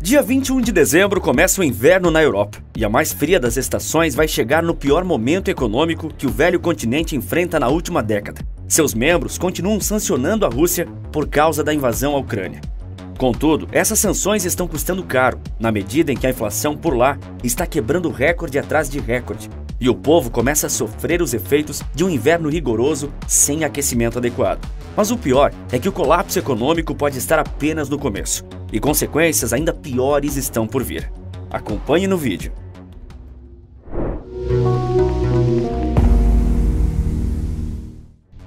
Dia 21 de dezembro começa o inverno na Europa, e a mais fria das estações vai chegar no pior momento econômico que o velho continente enfrenta na última década. Seus membros continuam sancionando a Rússia por causa da invasão à Ucrânia. Contudo, essas sanções estão custando caro, na medida em que a inflação por lá está quebrando recorde atrás de recorde, e o povo começa a sofrer os efeitos de um inverno rigoroso sem aquecimento adequado. Mas o pior é que o colapso econômico pode estar apenas no começo, e consequências ainda piores estão por vir. Acompanhe no vídeo.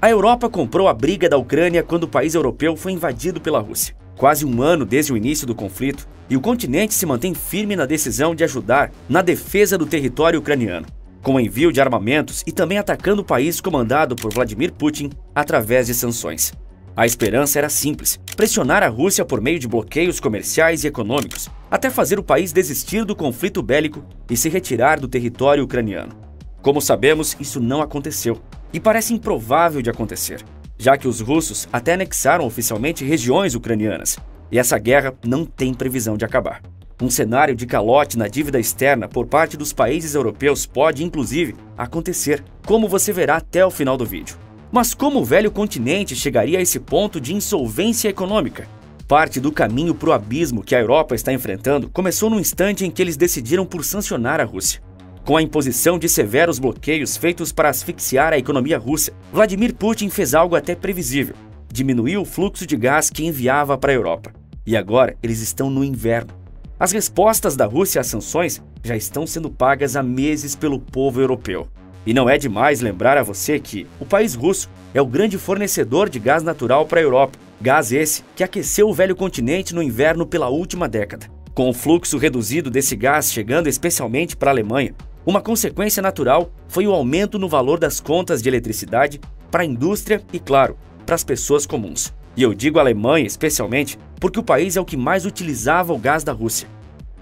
A Europa comprou a briga da Ucrânia quando o país europeu foi invadido pela Rússia. Quase um ano desde o início do conflito, e o continente se mantém firme na decisão de ajudar na defesa do território ucraniano, com o envio de armamentos e também atacando o país comandado por Vladimir Putin através de sanções. A esperança era simples: pressionar a Rússia por meio de bloqueios comerciais e econômicos, até fazer o país desistir do conflito bélico e se retirar do território ucraniano. Como sabemos, isso não aconteceu, e parece improvável de acontecer, já que os russos até anexaram oficialmente regiões ucranianas, e essa guerra não tem previsão de acabar. Um cenário de calote na dívida externa por parte dos países europeus pode, inclusive, acontecer, como você verá até o final do vídeo. Mas como o velho continente chegaria a esse ponto de insolvência econômica? Parte do caminho para o abismo que a Europa está enfrentando começou no instante em que eles decidiram por sancionar a Rússia. Com a imposição de severos bloqueios feitos para asfixiar a economia russa, Vladimir Putin fez algo até previsível: diminuiu o fluxo de gás que enviava para a Europa. E agora eles estão no inverno. As respostas da Rússia às sanções já estão sendo pagas há meses pelo povo europeu. E não é demais lembrar a você que o país russo é o grande fornecedor de gás natural para a Europa. Gás esse que aqueceu o velho continente no inverno pela última década. Com o fluxo reduzido desse gás chegando especialmente para a Alemanha, uma consequência natural foi o aumento no valor das contas de eletricidade para a indústria e, claro, para as pessoas comuns. E eu digo Alemanha especialmente porque o país é o que mais utilizava o gás da Rússia.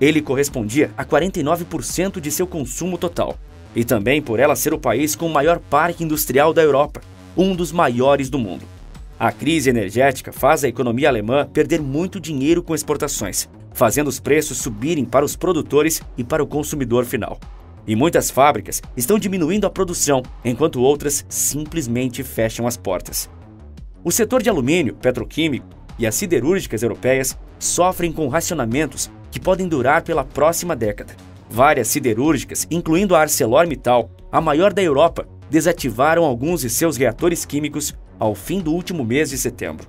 Ele correspondia a 49% de seu consumo total. E também por ela ser o país com o maior parque industrial da Europa, um dos maiores do mundo. A crise energética faz a economia alemã perder muito dinheiro com exportações, fazendo os preços subirem para os produtores e para o consumidor final. E muitas fábricas estão diminuindo a produção, enquanto outras simplesmente fecham as portas. O setor de alumínio, petroquímico e as siderúrgicas europeias sofrem com racionamentos que podem durar pela próxima década. Várias siderúrgicas, incluindo a ArcelorMittal, a maior da Europa, desativaram alguns de seus reatores químicos ao fim do último mês de setembro.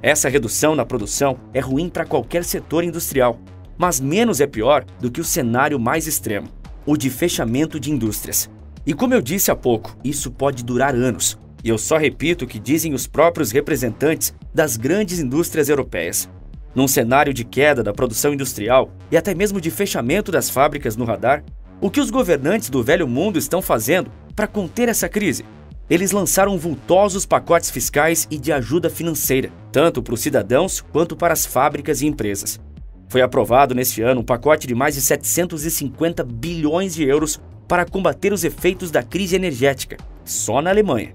Essa redução na produção é ruim para qualquer setor industrial, mas menos é pior do que o cenário mais extremo: o de fechamento de indústrias. E como eu disse há pouco, isso pode durar anos. E eu só repito o que dizem os próprios representantes das grandes indústrias europeias. Num cenário de queda da produção industrial e até mesmo de fechamento das fábricas no radar, o que os governantes do velho mundo estão fazendo para conter essa crise? Eles lançaram vultosos pacotes fiscais e de ajuda financeira, tanto para os cidadãos quanto para as fábricas e empresas. Foi aprovado neste ano um pacote de mais de 750 bilhões de euros para combater os efeitos da crise energética, só na Alemanha.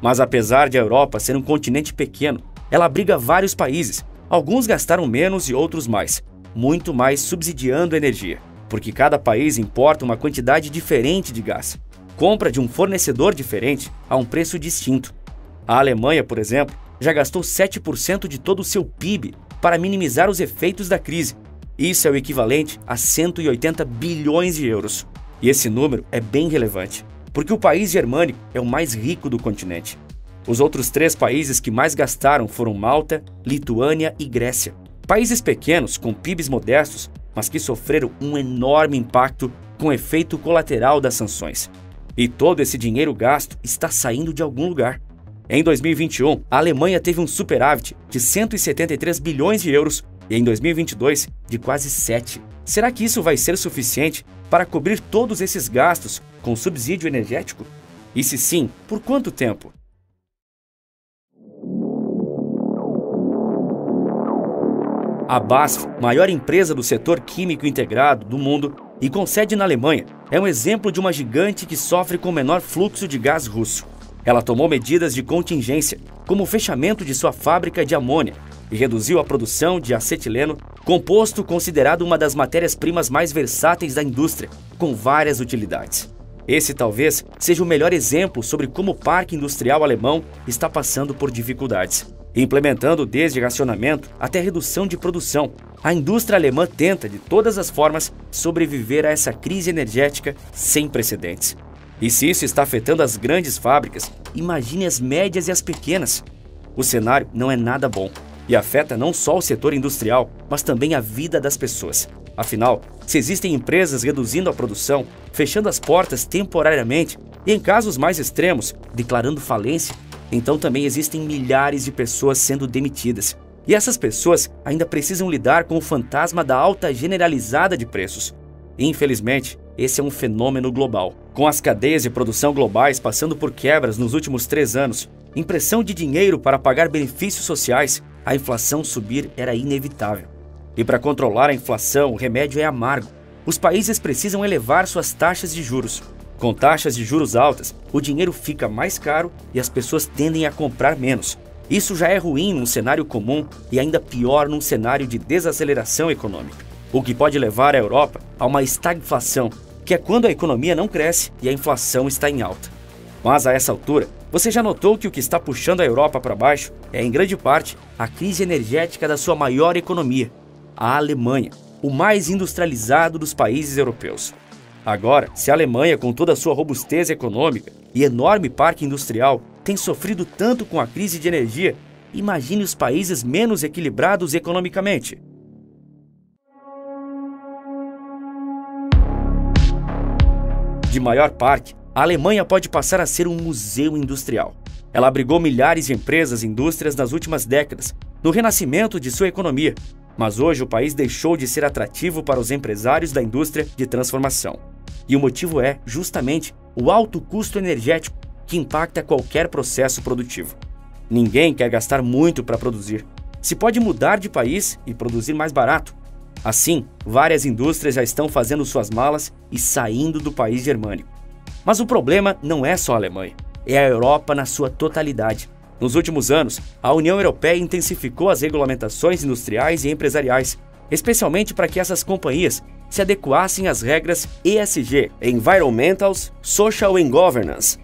Mas apesar de a Europa ser um continente pequeno, ela abriga vários países. Alguns gastaram menos e outros mais, muito mais subsidiando a energia, porque cada país importa uma quantidade diferente de gás, compra de um fornecedor diferente a um preço distinto. A Alemanha, por exemplo, já gastou 7% de todo o seu PIB para minimizar os efeitos da crise. Isso é o equivalente a 180 bilhões de euros. E esse número é bem relevante, porque o país germânico é o mais rico do continente. Os outros 3 países que mais gastaram foram Malta, Lituânia e Grécia. Países pequenos, com PIBs modestos, mas que sofreram um enorme impacto com o efeito colateral das sanções. E todo esse dinheiro gasto está saindo de algum lugar. Em 2021, a Alemanha teve um superávit de 173 bilhões de euros e em 2022 de quase 7. Será que isso vai ser suficiente para cobrir todos esses gastos com subsídio energético? E se sim, por quanto tempo? A BASF, maior empresa do setor químico integrado do mundo e com sede na Alemanha, é um exemplo de uma gigante que sofre com o menor fluxo de gás russo. Ela tomou medidas de contingência, como o fechamento de sua fábrica de amônia, e reduziu a produção de acetileno, composto considerado uma das matérias-primas mais versáteis da indústria, com várias utilidades. Esse talvez seja o melhor exemplo sobre como o parque industrial alemão está passando por dificuldades. Implementando desde racionamento até redução de produção, a indústria alemã tenta, de todas as formas, sobreviver a essa crise energética sem precedentes. E se isso está afetando as grandes fábricas, imagine as médias e as pequenas. O cenário não é nada bom e afeta não só o setor industrial, mas também a vida das pessoas. Afinal, se existem empresas reduzindo a produção, fechando as portas temporariamente e, em casos mais extremos, declarando falência, então também existem milhares de pessoas sendo demitidas. E essas pessoas ainda precisam lidar com o fantasma da alta generalizada de preços. Infelizmente, esse é um fenômeno global. Com as cadeias de produção globais passando por quebras nos últimos 3 anos, impressão de dinheiro para pagar benefícios sociais, a inflação subir era inevitável. E para controlar a inflação, o remédio é amargo. Os países precisam elevar suas taxas de juros. Com taxas de juros altas, o dinheiro fica mais caro e as pessoas tendem a comprar menos. Isso já é ruim num cenário comum e ainda pior num cenário de desaceleração econômica, o que pode levar a Europa a uma estagflação, que é quando a economia não cresce e a inflação está em alta. Mas a essa altura, você já notou que o que está puxando a Europa para baixo é, em grande parte, a crise energética da sua maior economia, a Alemanha, o mais industrializado dos países europeus. Agora, se a Alemanha, com toda a sua robustez econômica e enorme parque industrial, tem sofrido tanto com a crise de energia, imagine os países menos equilibrados economicamente. De maior parque, a Alemanha pode passar a ser um museu industrial. Ela abrigou milhares de empresas e indústrias nas últimas décadas, no renascimento de sua economia, mas hoje o país deixou de ser atrativo para os empresários da indústria de transformação. E o motivo é, justamente, o alto custo energético que impacta qualquer processo produtivo. Ninguém quer gastar muito para produzir. Se pode mudar de país e produzir mais barato. Assim, várias indústrias já estão fazendo suas malas e saindo do país germânico. Mas o problema não é só a Alemanha, é a Europa na sua totalidade. Nos últimos anos, a União Europeia intensificou as regulamentações industriais e empresariais, especialmente para que essas companhias se adequassem às regras ESG, Environmental, Social and Governance.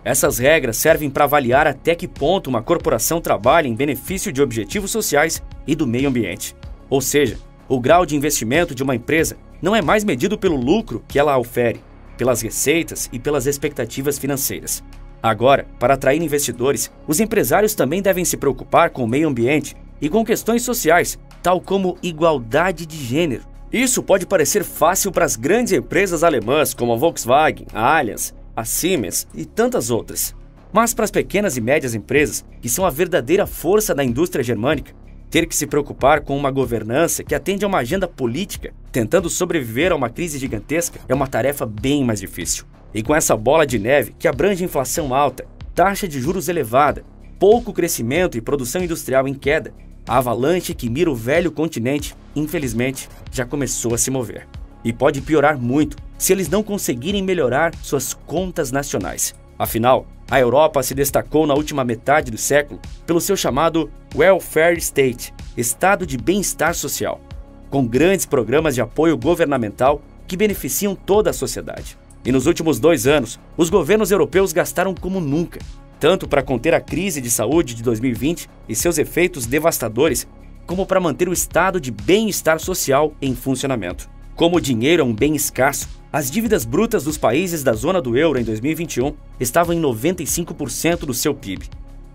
Essas regras servem para avaliar até que ponto uma corporação trabalha em benefício de objetivos sociais e do meio ambiente. Ou seja, o grau de investimento de uma empresa não é mais medido pelo lucro que ela ofere, pelas receitas e pelas expectativas financeiras. Agora, para atrair investidores, os empresários também devem se preocupar com o meio ambiente e com questões sociais, tal como igualdade de gênero. Isso pode parecer fácil para as grandes empresas alemãs como a Volkswagen, a Allianz, a Siemens e tantas outras. Mas para as pequenas e médias empresas, que são a verdadeira força da indústria germânica, ter que se preocupar com uma governança que atende a uma agenda política, tentando sobreviver a uma crise gigantesca, é uma tarefa bem mais difícil. E com essa bola de neve que abrange inflação alta, taxa de juros elevada, pouco crescimento e produção industrial em queda, a avalanche que mira o velho continente, infelizmente, já começou a se mover. E pode piorar muito se eles não conseguirem melhorar suas contas nacionais. Afinal, a Europa se destacou na última metade do século pelo seu chamado Welfare State, Estado de Bem-Estar Social, com grandes programas de apoio governamental que beneficiam toda a sociedade. E nos últimos 2 anos, os governos europeus gastaram como nunca, tanto para conter a crise de saúde de 2020 e seus efeitos devastadores, como para manter o estado de bem-estar social em funcionamento. Como o dinheiro é um bem escasso, as dívidas brutas dos países da zona do euro em 2021 estavam em 95% do seu PIB.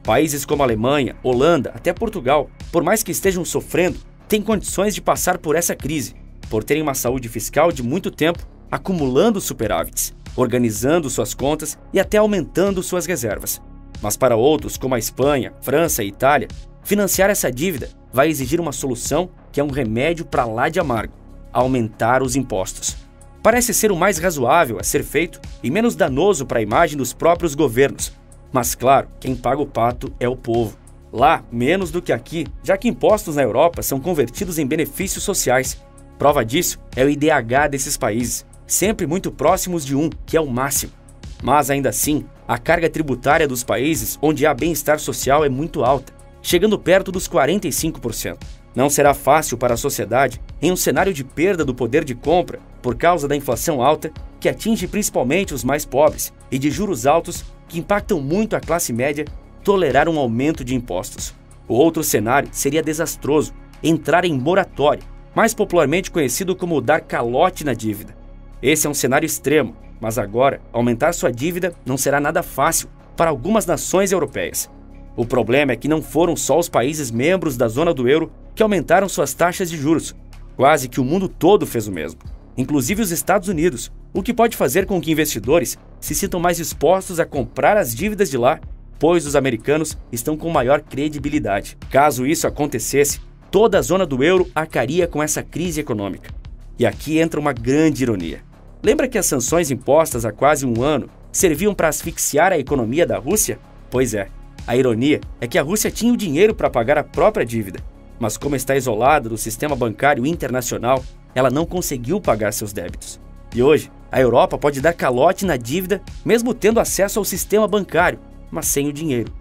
Países como a Alemanha, Holanda, até Portugal, por mais que estejam sofrendo, têm condições de passar por essa crise, por terem uma saúde fiscal de muito tempo, acumulando superávites, organizando suas contas e até aumentando suas reservas. Mas para outros, como a Espanha, França e Itália, financiar essa dívida vai exigir uma solução que é um remédio para lá de amargo: aumentar os impostos. Parece ser o mais razoável a ser feito e menos danoso para a imagem dos próprios governos. Mas claro, quem paga o pato é o povo. Lá, menos do que aqui, já que impostos na Europa são convertidos em benefícios sociais. Prova disso é o IDH desses países, sempre muito próximos de 1, que é o máximo. Mas ainda assim, a carga tributária dos países onde há bem-estar social é muito alta. chegando perto dos 45%. Não será fácil para a sociedade em um cenário de perda do poder de compra por causa da inflação alta, que atinge principalmente os mais pobres, e de juros altos que impactam muito a classe média, tolerar um aumento de impostos. O outro cenário seria desastroso, entrar em moratória, mais popularmente conhecido como dar calote na dívida. Esse é um cenário extremo, mas agora aumentar sua dívida não será nada fácil para algumas nações europeias. O problema é que não foram só os países membros da zona do euro que aumentaram suas taxas de juros. Quase que o mundo todo fez o mesmo, inclusive os Estados Unidos, o que pode fazer com que investidores se sintam mais dispostos a comprar as dívidas de lá, pois os americanos estão com maior credibilidade. Caso isso acontecesse, toda a zona do euro arcaria com essa crise econômica. E aqui entra uma grande ironia. Lembra que as sanções impostas há quase um ano serviam para asfixiar a economia da Rússia? Pois é. A ironia é que a Rússia tinha o dinheiro para pagar a própria dívida, mas como está isolada do sistema bancário internacional, ela não conseguiu pagar seus débitos. E hoje, a Europa pode dar calote na dívida mesmo tendo acesso ao sistema bancário, mas sem o dinheiro.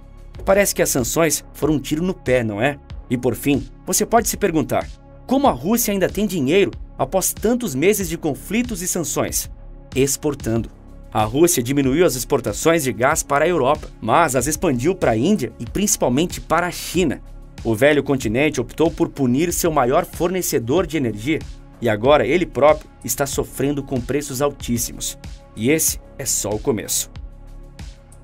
Parece que as sanções foram um tiro no pé, não é? E por fim, você pode se perguntar, como a Rússia ainda tem dinheiro após tantos meses de conflitos e sanções? Exportando. A Rússia diminuiu as exportações de gás para a Europa, mas as expandiu para a Índia e principalmente para a China. O velho continente optou por punir seu maior fornecedor de energia e agora ele próprio está sofrendo com preços altíssimos. E esse é só o começo.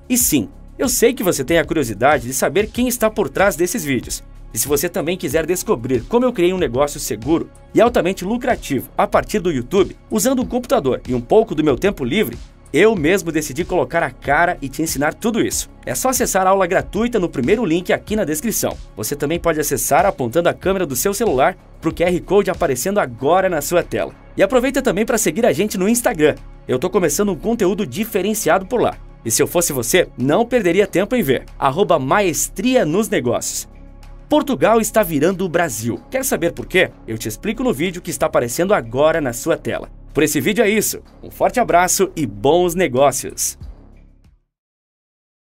E sim, eu sei que você tem a curiosidade de saber quem está por trás desses vídeos. E se você também quiser descobrir como eu criei um negócio seguro e altamente lucrativo a partir do YouTube, usando um computador e um pouco do meu tempo livre, eu mesmo decidi colocar a cara e te ensinar tudo isso. É só acessar a aula gratuita no primeiro link aqui na descrição. Você também pode acessar apontando a câmera do seu celular para o QR Code aparecendo agora na sua tela. E aproveita também para seguir a gente no Instagram. Eu tô começando um conteúdo diferenciado por lá. E se eu fosse você, não perderia tempo em ver. @maestria nos negócios. Portugal está virando o Brasil. Quer saber por quê? Eu te explico no vídeo que está aparecendo agora na sua tela. Por esse vídeo é isso. Um forte abraço e bons negócios!